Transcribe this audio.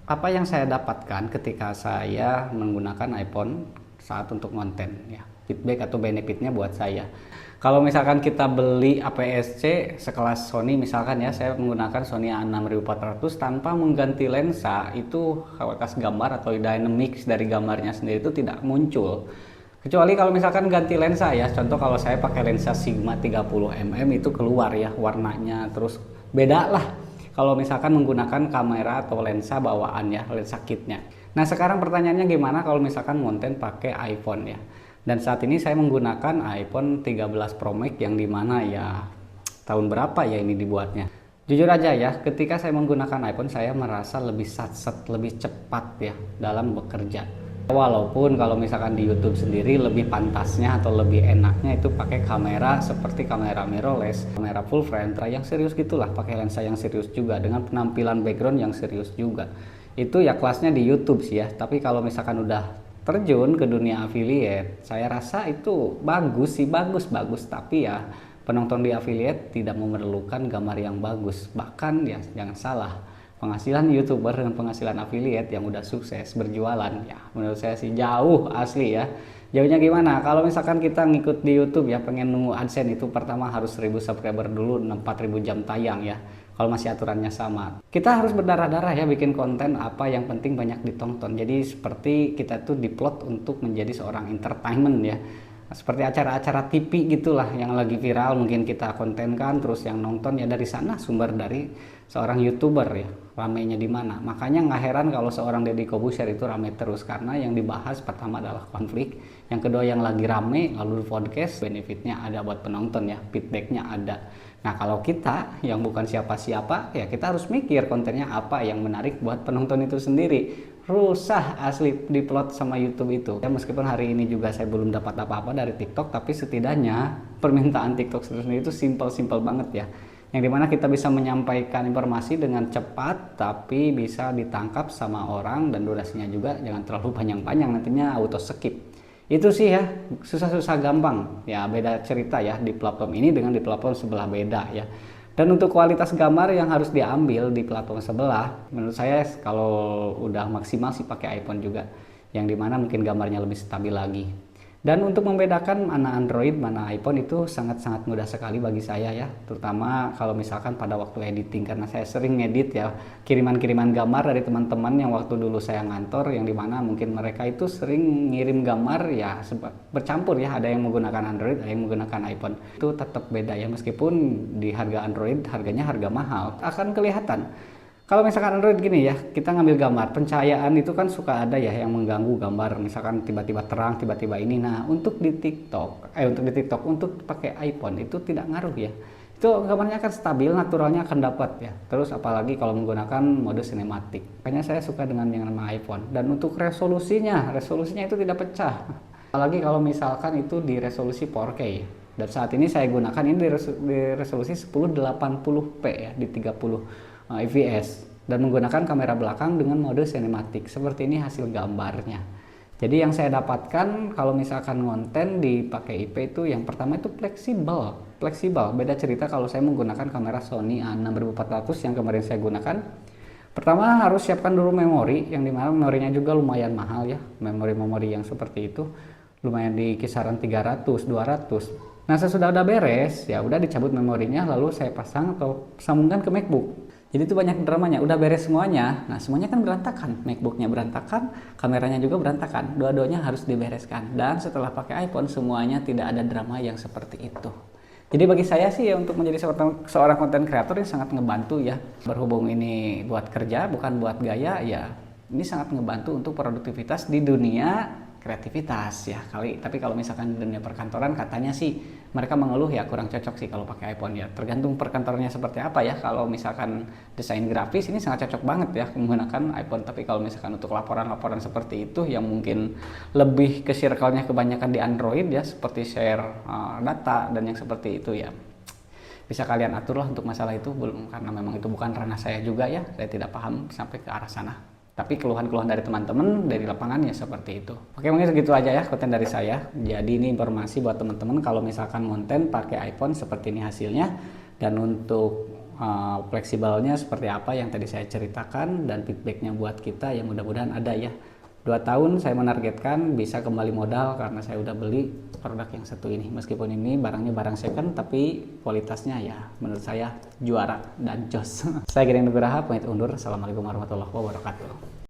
apa yang saya dapatkan ketika saya menggunakan iPhone saat untuk konten ya, feedback atau benefitnya buat saya. Kalau misalkan kita beli APS-C sekelas Sony misalkan ya, saya menggunakan Sony A6400 tanpa mengganti lensa, itu kualitas gambar atau dynamics dari gambarnya sendiri itu tidak muncul. Kecuali kalau misalkan ganti lensa ya, contoh kalau saya pakai lensa Sigma 30mm itu keluar ya warnanya, terus beda lah kalau misalkan menggunakan kamera atau lensa bawaan ya, lensa kitnya. Nah sekarang pertanyaannya gimana kalau misalkan konten pakai iPhone ya. Dan saat ini saya menggunakan iPhone 13 Pro Max yang dimana ya tahun berapa ya ini dibuatnya. Jujur aja ya, ketika saya menggunakan iPhone saya merasa lebih satset, lebih cepat ya dalam bekerja. Walaupun kalau misalkan di YouTube sendiri lebih pantasnya atau lebih enaknya itu pakai kamera seperti kamera mirrorless, kamera full frame yang serius gitulah, pakai lensa yang serius juga dengan penampilan background yang serius juga. Itu ya kelasnya di YouTube sih ya. Tapi kalau misalkan udah terjun ke dunia affiliate, saya rasa itu bagus sih, bagus, tapi ya penonton di affiliate tidak memerlukan gambar yang bagus. Bahkan ya jangan salah, penghasilan YouTuber dengan penghasilan affiliate yang udah sukses berjualan ya menurut saya sih jauh asli ya. Jauhnya gimana? Kalau misalkan kita ngikut di YouTube ya, pengen nunggu AdSense itu pertama harus 1000 subscriber dulu, 4000 jam tayang ya. Kalau masih aturannya sama, kita harus berdarah-darah ya bikin konten, apa yang penting banyak ditonton. Jadi seperti kita tuh diplot untuk menjadi seorang entertainment ya, seperti acara-acara TV gitulah yang lagi viral mungkin kita kontenkan, terus yang nonton ya dari sana sumber dari seorang YouTuber ya, ramenya di mana. Makanya nggak heran kalau seorang Deddy Corbuzier itu rame terus, karena yang dibahas pertama adalah konflik, yang kedua yang lagi rame, lalu podcast benefitnya ada buat penonton ya, feedbacknya ada. Nah kalau kita yang bukan siapa-siapa ya kita harus mikir kontennya apa yang menarik buat penonton itu sendiri. Rusah asli diplot sama YouTube itu ya, meskipun hari ini juga saya belum dapat apa-apa dari TikTok, tapi setidaknya permintaan TikTok sendiri itu simple banget ya, yang dimana kita bisa menyampaikan informasi dengan cepat tapi bisa ditangkap sama orang, dan durasinya juga jangan terlalu panjang-panjang nantinya auto skip. Itu sih ya, susah-susah gampang ya, beda cerita ya di platform ini dengan di platform sebelah, beda ya. Dan untuk kualitas gambar yang harus diambil di platform sebelah, menurut saya kalau udah maksimal sih pakai iPhone juga, yang dimana mungkin gambarnya lebih stabil lagi. Dan untuk membedakan mana Android mana iPhone itu sangat-sangat mudah sekali bagi saya ya, terutama kalau misalkan pada waktu editing, karena saya sering ngedit ya kiriman-kiriman gambar dari teman-teman yang waktu dulu saya ngantor, yang dimana mungkin mereka itu sering ngirim gambar ya bercampur ya, ada yang menggunakan Android, ada yang menggunakan iPhone. Itu tetap beda ya, meskipun di harga Android harganya harga mahal, akan kelihatan. Kalau misalkan Android gini ya, kita ngambil gambar, pencahayaan itu kan suka ada ya yang mengganggu gambar, misalkan tiba-tiba terang, tiba-tiba ini. Nah, untuk di TikTok, untuk pakai iPhone itu tidak ngaruh ya. Itu gambarnya akan stabil, naturalnya akan dapat ya. Terus apalagi kalau menggunakan mode sinematik. Makanya saya suka dengan yang nama iPhone. Dan untuk resolusinya itu tidak pecah. Apalagi kalau misalkan itu di resolusi 4K. Dan saat ini saya gunakan ini di resolusi 1080p ya, di 30 IPS, dan menggunakan kamera belakang dengan mode sinematik. Seperti ini hasil gambarnya. Jadi yang saya dapatkan kalau misalkan konten dipakai IP itu yang pertama itu fleksibel. Beda cerita kalau saya menggunakan kamera Sony A6400 yang kemarin saya gunakan. Pertama harus siapkan dulu memori, yang dimana memorinya juga lumayan mahal ya. Memori yang seperti itu lumayan di kisaran 300, 200. Nah sesudah udah beres ya udah dicabut memorinya, lalu saya pasang atau sambungkan ke MacBook. Jadi itu banyak dramanya, udah beres semuanya. Nah semuanya kan berantakan, MacBooknya berantakan, kameranya juga berantakan, dua-duanya harus dibereskan. Dan setelah pakai iPhone semuanya tidak ada drama yang seperti itu. Jadi bagi saya sih ya, untuk menjadi seorang konten kreator ini sangat ngebantu ya. Berhubung ini buat kerja bukan buat gaya ya, ini sangat ngebantu untuk produktivitas di dunia kreativitas ya kali. Tapi kalau misalkan di dunia perkantoran katanya sih mereka mengeluh ya kurang cocok sih kalau pakai iPhone ya, tergantung perkantornya seperti apa ya. Kalau misalkan desain grafis ini sangat cocok banget ya menggunakan iPhone, tapi kalau misalkan untuk laporan-laporan seperti itu yang mungkin lebih ke circle-nya kebanyakan di Android ya, seperti share data dan yang seperti itu ya, bisa kalian atur lah untuk masalah itu, belum, karena memang itu bukan ranah saya juga ya, saya tidak paham sampai ke arah sana. Tapi keluhan-keluhan dari teman-teman dari lapangan ya seperti itu. Oke, mungkin segitu aja ya konten dari saya. Jadi ini informasi buat teman-teman kalau misalkan konten pakai iPhone seperti ini hasilnya. Dan untuk fleksibelnya seperti apa yang tadi saya ceritakan, dan feedbacknya buat kita yang mudah-mudahan ada ya. 2 tahun saya menargetkan bisa kembali modal karena saya udah beli produk yang satu ini. Meskipun ini barangnya barang second, tapi kualitasnya ya menurut saya juara dan jos. Saya Giring Nugraha, pamit undur. Assalamualaikum warahmatullahi wabarakatuh.